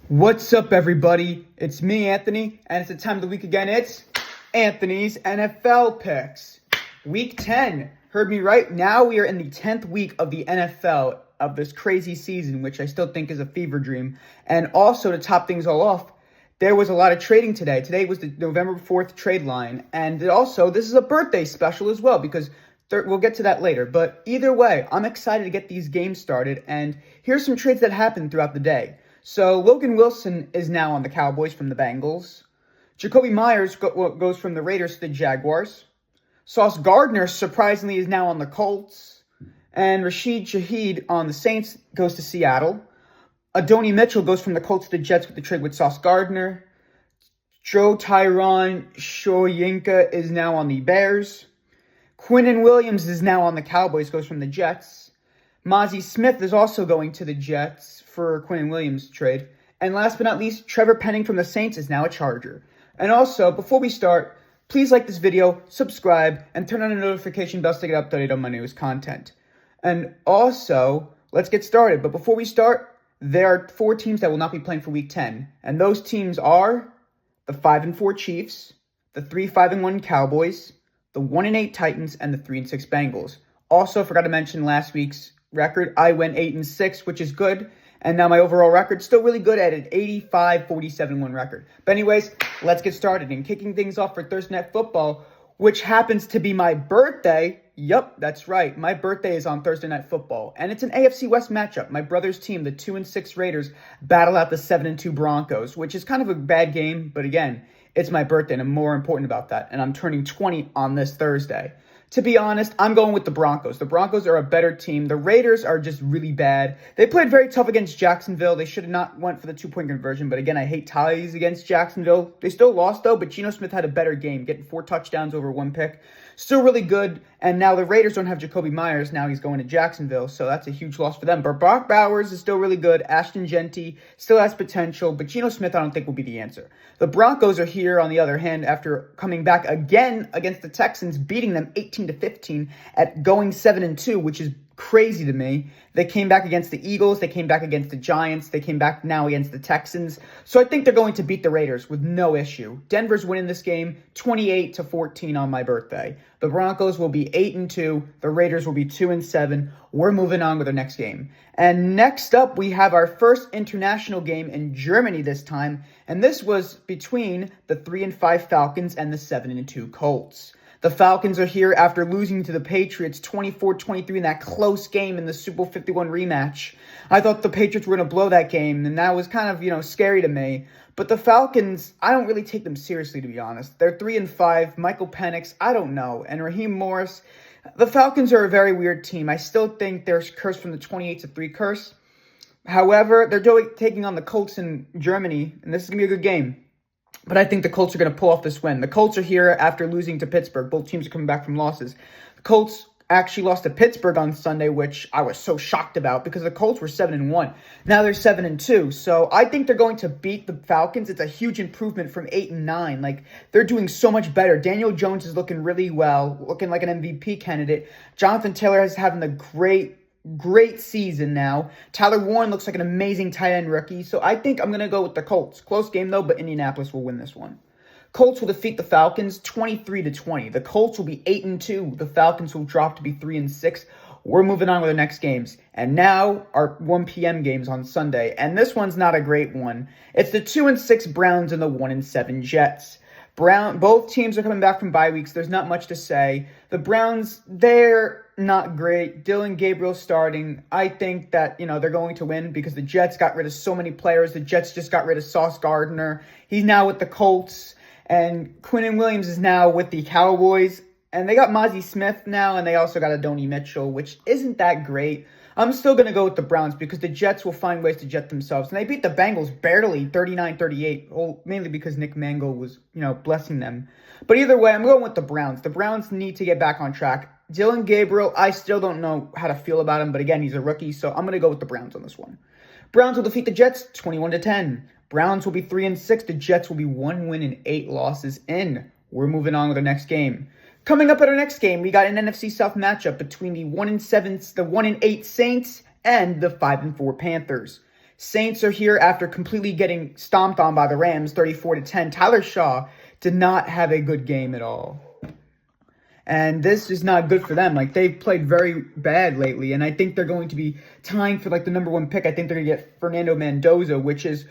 What's up, everybody? It's me, Anthony, and it's the time of the week again. It's Anthony's NFL Picks. Week 10. Heard me right? Now we are in the 10th week of the NFL of this crazy season, which I still think is a fever dream. And also, to top things all off, there was a lot of trading today. Today was the November 4th trade line. And also, this is a birthday special as well, because we'll get to that later. But either way, I'm excited to get these games started. And here's some trades that happened throughout the day. So Logan Wilson is now on the Cowboys from the Bengals. Jakobi Meyers goes from the Raiders to the Jaguars. Sauce Gardner, surprisingly, is now on the Colts. And Rashid Shaheed on the Saints goes to Seattle. Adonai Mitchell goes from the Colts to the Jets with the trade with Sauce Gardner. Joe Tyron Shoyinka is now on the Bears. Quinnen Williams is now on the Cowboys, goes from the Jets. Mazi Smith is also going to the Jets for Quinnen Williams trade. And last but not least, Trevor Penning from the Saints is now a Charger. And also, before we start, please like this video, subscribe, and turn on the notification bells to get updated on my newest content. And also, let's get started. But before we start, there are 4 teams that will not be playing for Week 10. And those teams are the 5-4 Chiefs, the 3-5-1 Cowboys, the 1-8 Titans, and the 3-6 Bengals. Also, forgot to mention last week's record. I went 8-6, which is good. And now my overall record still really good at an 85-47-1 record. But anyways, let's get started. And kicking things off for Thursday Night Football, which happens to be my birthday. Yup, that's right. My birthday is on Thursday Night Football. And it's an AFC West matchup. My brother's team, the 2-6 Raiders, battle out the 7-2 Broncos, which is kind of a bad game. But again, it's my birthday, and I'm more important about that. And I'm turning 20 on this Thursday. To be honest, I'm going with the Broncos. The Broncos are a better team. The Raiders are just really bad. They played very tough against Jacksonville. They should have not went for the 2-point conversion. But again, I hate ties against Jacksonville. They still lost, though, but Geno Smith had a better game, getting 4 touchdowns over 1 pick. Still really good. And now the Raiders don't have Jakobi Meyers. Now he's going to Jacksonville, so that's a huge loss for them. But Brock Bowers is still really good. Ashton Genty still has potential, but Geno Smith I don't think will be the answer. The Broncos are here, on the other hand, after coming back again against the Texans, beating them 18-15 at going 7-2, which is crazy to me. They came back against the Eagles. They came back against the Giants. They came back now against the Texans. So I think they're going to beat the Raiders with no issue. Denver's winning this game 28-14 on my birthday. The Broncos will be 8-2. The Raiders will be 2-7. We're moving on with our next game. And next up, we have our first international game in Germany this time. And this was between the 3-5 Falcons and the 7-2 Colts. The Falcons are here after losing to the Patriots 24-23 in that close game in the Super Bowl 51 rematch. I thought the Patriots were going to blow that game, and that was kind of, scary to me. But the Falcons, I don't really take them seriously, to be honest. They're 3-5. Michael Penix, I don't know. And Raheem Morris. The Falcons are a very weird team. I still think they're cursed from the 28-3 curse. However, they're taking on the Colts in Germany, and this is going to be a good game. But I think the Colts are going to pull off this win. The Colts are here after losing to Pittsburgh. Both teams are coming back from losses. The Colts actually lost to Pittsburgh on Sunday, which I was so shocked about because the Colts were 7-1. Now they're 7-2. So I think they're going to beat the Falcons. It's a huge improvement from 8-9. Like, they're doing so much better. Daniel Jones is looking really well, looking like an MVP candidate. Jonathan Taylor is having a great season now. Tyler Warren looks like an amazing tight end rookie. So I think I'm going to go with the Colts. Close game, though, but Indianapolis will win this one. Colts will defeat the Falcons 23-20. The Colts will be 8-2. The Falcons will drop to be 3-6. We're moving on with the next games. And now our 1 p.m. games on Sunday. And this one's not a great one. It's the 2-6 Browns and the 1-7 Jets. Both teams are coming back from bye weeks. There's not much to say. The Browns, they're not great. Dylan Gabriel starting. I think that, they're going to win because the Jets got rid of so many players. The Jets just got rid of Sauce Gardner. He's now with the Colts. And Quinnen Williams is now with the Cowboys. And they got Mazi Smith now, and they also got Adonai Mitchell, which isn't that great. I'm still going to go with the Browns because the Jets will find ways to jet themselves. And they beat the Bengals barely, 39-38, well, mainly because Nick Mangold was, blessing them. But either way, I'm going with the Browns. The Browns need to get back on track. Dylan Gabriel, I still don't know how to feel about him, but again, he's a rookie, so I'm going to go with the Browns on this one. Browns will defeat the Jets 21-10. Browns will be 3-6. The Jets will be 1 win and 8 losses in. We're moving on with the next game. Coming up at our next game, we got an NFC South matchup between the 1-8 Saints and the 5-4 Panthers. Saints are here after completely getting stomped on by the Rams, 34-10. Tyler Shaw did not have a good game at all. And this is not good for them. Like, they've played very bad lately, and I think they're going to be tying for, like, the number one pick. I think they're going to get Fernando Mendoza, which is,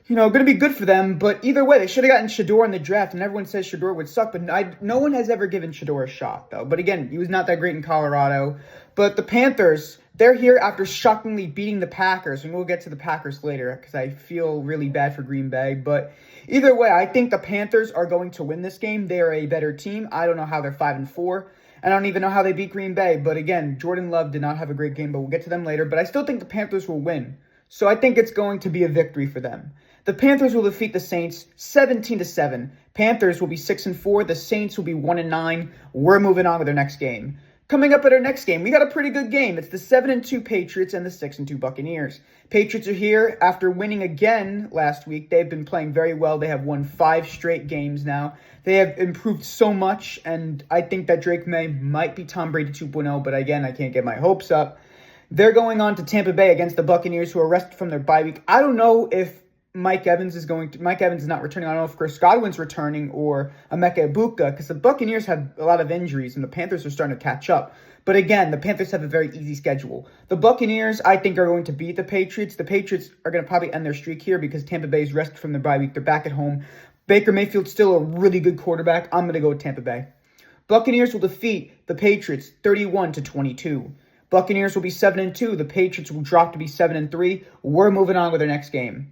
going to be good for them. But either way, they should have gotten Shedeur in the draft, and everyone says Shedeur would suck. But no one has ever given Shedeur a shot, though. But again, he was not that great in Colorado. But the Panthers, they're here after shockingly beating the Packers, and we'll get to the Packers later because I feel really bad for Green Bay. But either way, I think the Panthers are going to win this game. They are a better team. I don't know how they're 5-4. I don't even know how they beat Green Bay. But again, Jordan Love did not have a great game, but we'll get to them later. But I still think the Panthers will win. So I think it's going to be a victory for them. The Panthers will defeat the Saints 17-7. Panthers will be 6-4. The Saints will be 1-9. We're moving on with their next game. Coming up at our next game, we got a pretty good game. It's the 7-2 Patriots and the 6-2 Buccaneers. Patriots are here after winning again last week. They've been playing very well. They have won 5 straight games now. They have improved so much, and I think that Drake May might be Tom Brady 2.0, but again, I can't get my hopes up. They're going on to Tampa Bay against the Buccaneers, who are rested from their bye week. I don't know if Mike Evans is not returning. I don't know if Chris Godwin's returning or Emeka Egbuka, because the Buccaneers have a lot of injuries and the Panthers are starting to catch up. But again, the Panthers have a very easy schedule. The Buccaneers, I think, are going to beat the Patriots. The Patriots are going to probably end their streak here because Tampa Bay is rested from their bye week. They're back at home. Baker Mayfield's still a really good quarterback. I'm going to go with Tampa Bay. Buccaneers will defeat the Patriots 31-22. Buccaneers will be 7-2. The Patriots will drop to be 7-3. We're moving on with our next game.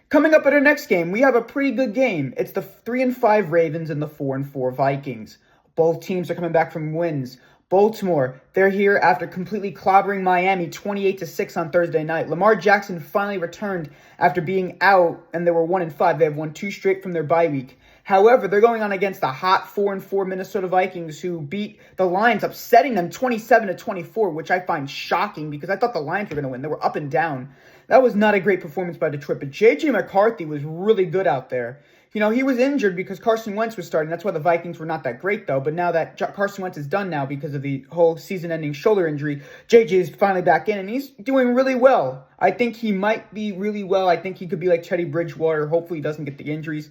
Coming up at our next game, we have a pretty good game. It's the 3-5 Ravens and the 4-4 Vikings. Both teams are coming back from wins. Baltimore, they're here after completely clobbering Miami 28-6 on Thursday night. Lamar Jackson finally returned after being out, and they were 1-5. They have won 2 straight from their bye week. However, they're going on against the hot 4-4 Minnesota Vikings, who beat the Lions, upsetting them 27-24, which I find shocking because I thought the Lions were going to win. They were up and down. That was not a great performance by Detroit, but J.J. McCarthy was really good out there. He was injured because Carson Wentz was starting. That's why the Vikings were not that great, though. But now that Carson Wentz is done now because of the whole season-ending shoulder injury, J.J. is finally back in, and he's doing really well. I think he might be really well. I think he could be like Teddy Bridgewater. Hopefully he doesn't get the injuries.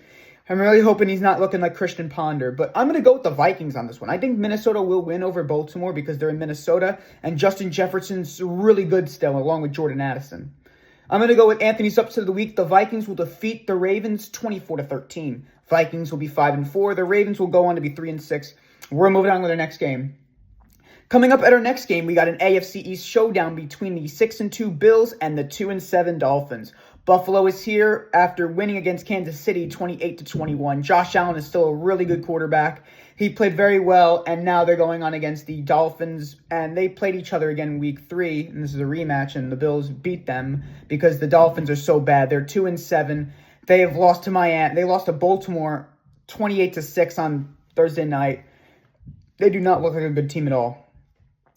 I'm really hoping he's not looking like Christian Ponder, but I'm going to go with the Vikings on this one. I think Minnesota will win over Baltimore because they're in Minnesota, and Justin Jefferson's really good still, along with Jordan Addison. I'm going to go with Anthony's Upset of the Week. The Vikings will defeat the Ravens 24-13. Vikings will be 5-4. The Ravens will go on to be 3-6. We're moving on with our next game. Coming up at our next game, we got an AFC East showdown between the 6-2 Bills and the 2-7 Dolphins. Buffalo is here after winning against Kansas City 28-21. Josh Allen is still a really good quarterback. He played very well, and now they're going on against the Dolphins, and they played each other again in week 3, and this is a rematch, and the Bills beat them because the Dolphins are so bad. They're 2-7. They have lost to Miami. They lost to Baltimore 28-6 on Thursday night. They do not look like a good team at all.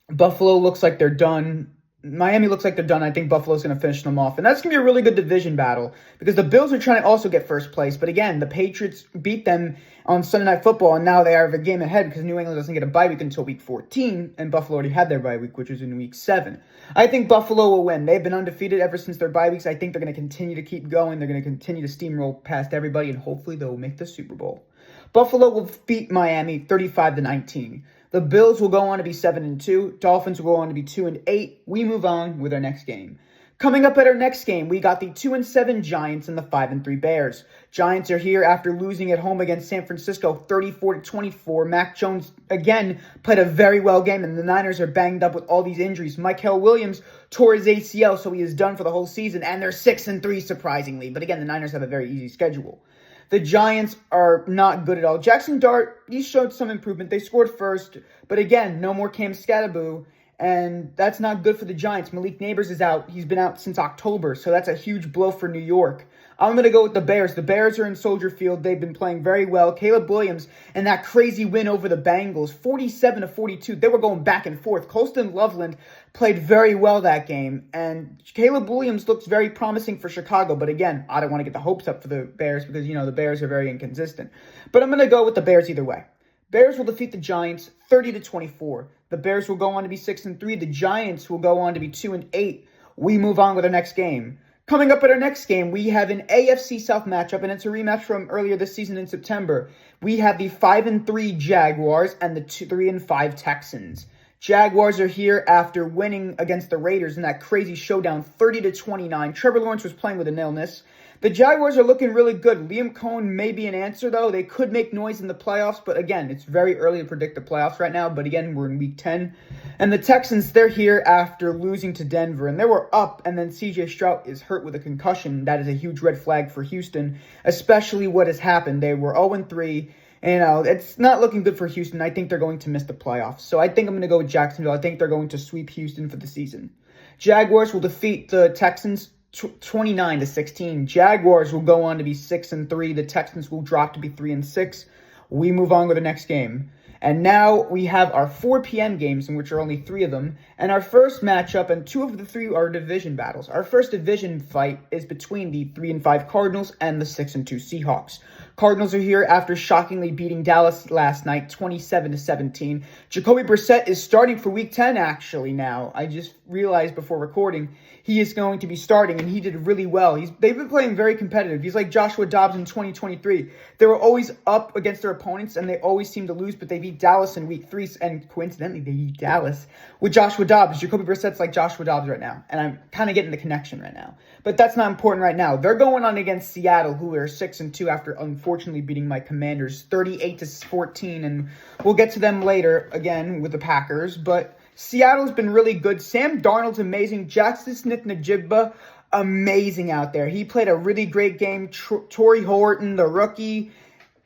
Buffalo looks like they're done. Miami looks like they're done. I think Buffalo's going to finish them off. And that's going to be a really good division battle because the Bills are trying to also get first place. But again, the Patriots beat them on Sunday Night Football, and now they are a game ahead because New England doesn't get a bye week until week 14, and Buffalo already had their bye week, which was in week 7. I think Buffalo will win. They've been undefeated ever since their bye weeks. I think they're going to continue to keep going. They're going to continue to steamroll past everybody, and hopefully they'll make the Super Bowl. Buffalo will beat Miami 35-19. The Bills will go on to be 7-2. Dolphins will go on to be 2-8. We move on with our next game. Coming up at our next game, we got the 2-7 Giants and the 5-3 Bears. Giants are here after losing at home against San Francisco 34-24. Mac Jones, again, played a very well game, and the Niners are banged up with all these injuries. Micah Williams tore his ACL, so he is done for the whole season, and they're 6-3, surprisingly. But again, the Niners have a very easy schedule. The Giants are not good at all. Jackson Dart, he showed some improvement. They scored first, but again, no more Cam Skattebo, and that's not good for the Giants. Malik Neighbors is out. He's been out since October, so that's a huge blow for New York. I'm going to go with the Bears. The Bears are in Soldier Field. They've been playing very well. Caleb Williams and that crazy win over the Bengals, 47-42. They were going back and forth. Colston Loveland played very well that game, and Caleb Williams looks very promising for Chicago. But again, I don't want to get the hopes up for the Bears because, the Bears are very inconsistent. But I'm going to go with the Bears either way. Bears will defeat the Giants 30-24. The Bears will go on to be 6-3. The Giants will go on to be 2-8. We move on with our next game. Coming up at our next game, we have an AFC South matchup, and it's a rematch from earlier this season in September. We have the 5-3 Jaguars and the 3-5 Texans. Jaguars are here after winning against the Raiders in that crazy showdown, 30-29. Trevor Lawrence was playing with an illness. The Jaguars are looking really good. Liam Coen may be an answer, though. They could make noise in the playoffs, but again, it's very early to predict the playoffs right now. But again, we're in week 10. And the Texans, they're here after losing to Denver. And they were up, and then C.J. Stroud is hurt with a concussion. That is a huge red flag for Houston, especially what has happened. They were 0-3. And it's not looking good for Houston. I think they're going to miss the playoffs. So I think I'm going to go with Jacksonville. I think they're going to sweep Houston for the season. Jaguars will defeat the Texans 29-16. Jaguars will go on to be 6-3. The Texans will drop to be 3-6. We move on to the next game. And now we have our 4 p.m. games, in which are only 3 of them. And our first matchup, and 2 of the 3 are division battles. Our first division fight is between the 3-5 Cardinals and the 6-2 Seahawks. Cardinals are here after shockingly beating Dallas last night, 27-17. Jacoby Brissett is starting for Week 10, actually, now. I just realized before recording he is going to be starting, and he did really well. They've been playing very competitive. He's like Joshua Dobbs in 2023. They were always up against their opponents, and they always seem to lose, but they beat Dallas in Week 3, and coincidentally, they beat Dallas with Joshua Dobbs. Jacoby Brissett's like Joshua Dobbs right now, and I'm kind of getting the connection right now. But that's not important right now. They're going on against Seattle, who are 6-2 after unfortunately beating my Commanders 38-14, and we'll get to them later again with the Packers. But Seattle's been really good. Sam Darnold's amazing. Jackson Smith-Njigba, amazing out there. He played a really great game. Torrey Horton, the rookie,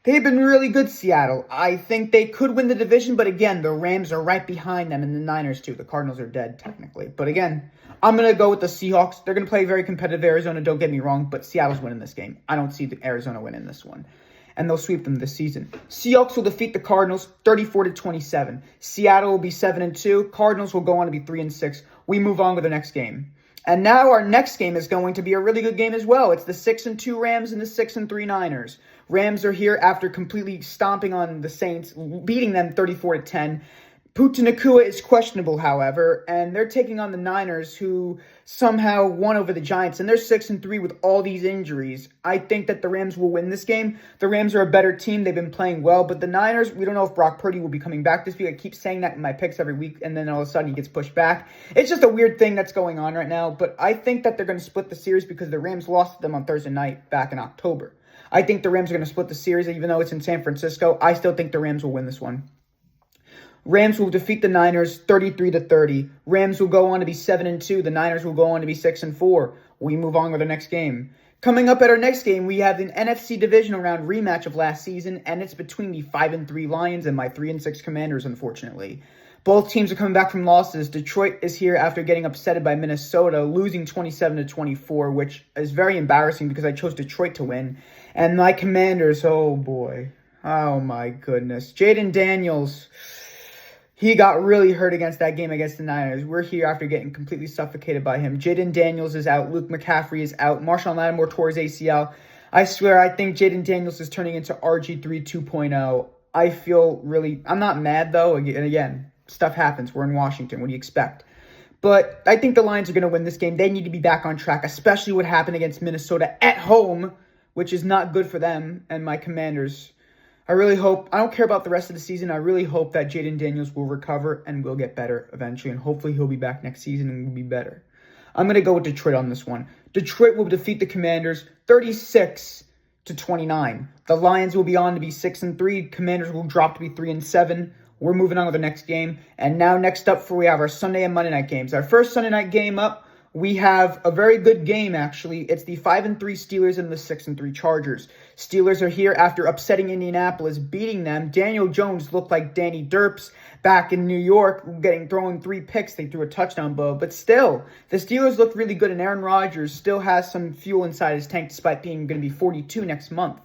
they've been really good, Seattle. I think they could win the division, but again, the Rams are right behind them, and the Niners too. The Cardinals are dead, technically. But again, I'm going to go with the Seahawks. They're going to play very competitive Arizona, don't get me wrong, but Seattle's winning this game. I don't see the Arizona winning this one. And they'll sweep them this season. Seahawks will defeat the Cardinals 34-27. Seattle will be 7-2. Cardinals will go on to be 3-6. We move on to the next game. And now our next game is going to be a really good game as well. It's the 6-2 Rams and the 6-3 Niners. Rams are here after completely stomping on the Saints, beating them 34-10. Puka Nacua is questionable, however, and they're taking on the Niners, who somehow won over the Giants, and they're 6-3 with all these injuries. I think that the Rams will win this game. The Rams are a better team. They've been playing well, but the Niners, we don't know if Brock Purdy will be coming back this week. I keep saying that in my picks every week, and then all of a sudden he gets pushed back. It's just a weird thing that's going on right now, but I think that they're going to split the series because the Rams lost to them on Thursday night back in October. I think the Rams are going to split the series, even though it's in San Francisco. I still think the Rams will win this one. Rams will defeat the Niners 33-30. Rams will go on to be 7-2. The Niners will go on to be 6-4. We move on to the next game. Coming up at our next game, we have an NFC divisional round rematch of last season, and it's between the 5-3 Lions and my 3-6 Commanders, unfortunately. Both teams are coming back from losses. Detroit is here after getting upsetted by Minnesota, losing 27-24, which is very embarrassing because I chose Detroit to win. And my Commanders, oh boy. Oh my goodness. Jaden Daniels, he got really hurt against that game against the Niners. We're here after getting completely suffocated by him. Jaden Daniels is out. Luke McCaffrey is out. Marshawn Lattimore tore his ACL. I swear, I think Jaden Daniels is turning into RG3 2.0. I feel really... I'm not mad, though. And again, stuff happens. We're in Washington. What do you expect? But I think the Lions are going to win this game. They need to be back on track, especially what happened against Minnesota at home, which is not good for them and my Commanders. I really hope, I don't care about the rest of the season. I really hope that Jaden Daniels will recover and will get better eventually. And hopefully he'll be back next season and will be better. I'm going to go with Detroit on this one. Detroit will defeat the Commanders 36-29. The Lions will be on to be 6-3. Commanders will drop to be 3-7. We're moving on to the next game. And now next up, we have our Sunday and Monday night games. Our first Sunday night game up, we have a very good game, actually. It's the 5-3 Steelers and the 6-3 Chargers. Steelers are here after upsetting Indianapolis, beating them. Daniel Jones looked like Danny Derps back in New York, throwing 3 picks. They threw a touchdown ball. But still, the Steelers look really good, and Aaron Rodgers still has some fuel inside his tank despite being going to be 42 next month.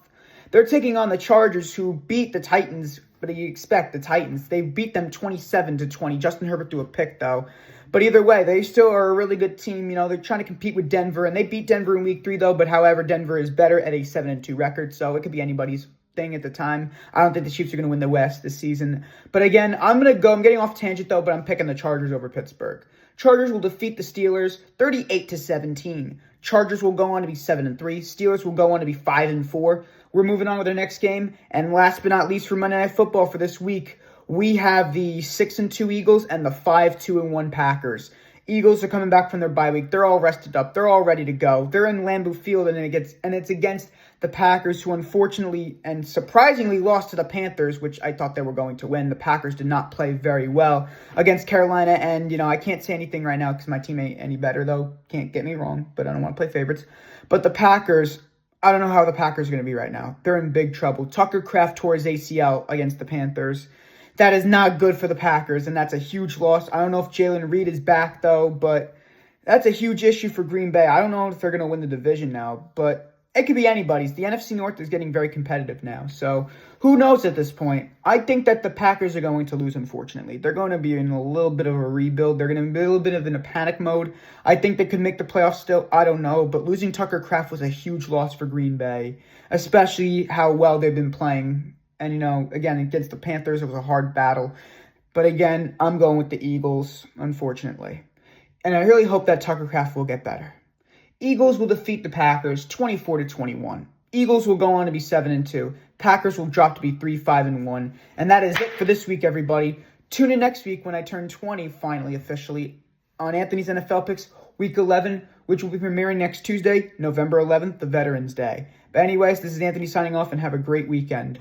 They're taking on the Chargers, who beat the Titans. But you expect the Titans. They beat them 27-20. Justin Herbert threw a pick, though. But either way, they still are a really good team. You know, they're trying to compete with Denver, and they beat Denver in Week 3, though. But however, Denver is better at a 7-2 record, so it could be anybody's thing at the time. I don't think the Chiefs are going to win the West this season. But again, I'm getting off tangent, though, but I'm picking the Chargers over Pittsburgh. Chargers will defeat the Steelers 38-17. Chargers will go on to be 7-3. Steelers will go on to be 5-4. We're moving on with our next game. And last but not least for Monday Night Football for this week, we have the 6-2 Eagles and the 5-2-1 Packers. Eagles are coming back from their bye week. They're all rested up. They're all ready to go. They're in Lambeau Field, and it's against the Packers, who unfortunately and surprisingly lost to the Panthers, which I thought they were going to win. The Packers did not play very well against Carolina, and, I can't say anything right now because my team ain't any better, though. Can't get me wrong, but I don't want to play favorites. But the Packers, I don't know how the Packers are going to be right now. They're in big trouble. Tucker Kraft tore his ACL against the Panthers. That is not good for the Packers, and that's a huge loss. I don't know if Jalen Reed is back, though, but that's a huge issue for Green Bay. I don't know if they're going to win the division now, but it could be anybody's. The NFC North is getting very competitive now, so who knows at this point? I think that the Packers are going to lose, unfortunately. They're going to be in a little bit of a rebuild. They're going to be a little bit of in a panic mode. I think they could make the playoffs still. I don't know, but losing Tucker Kraft was a huge loss for Green Bay, especially how well they've been playing. And, again, against the Panthers, it was a hard battle. But, again, I'm going with the Eagles, unfortunately. And I really hope that Tucker Kraft will get better. Eagles will defeat the Packers 24-21. Eagles will go on to be 7-2. Packers will drop to be 3-5-1. And that is it for this week, everybody. Tune in next week when I turn 20, finally, officially, on Anthony's NFL Picks, Week 11, which will be premiering next Tuesday, November 11th, the Veterans Day. But anyways, this is Anthony signing off, and have a great weekend.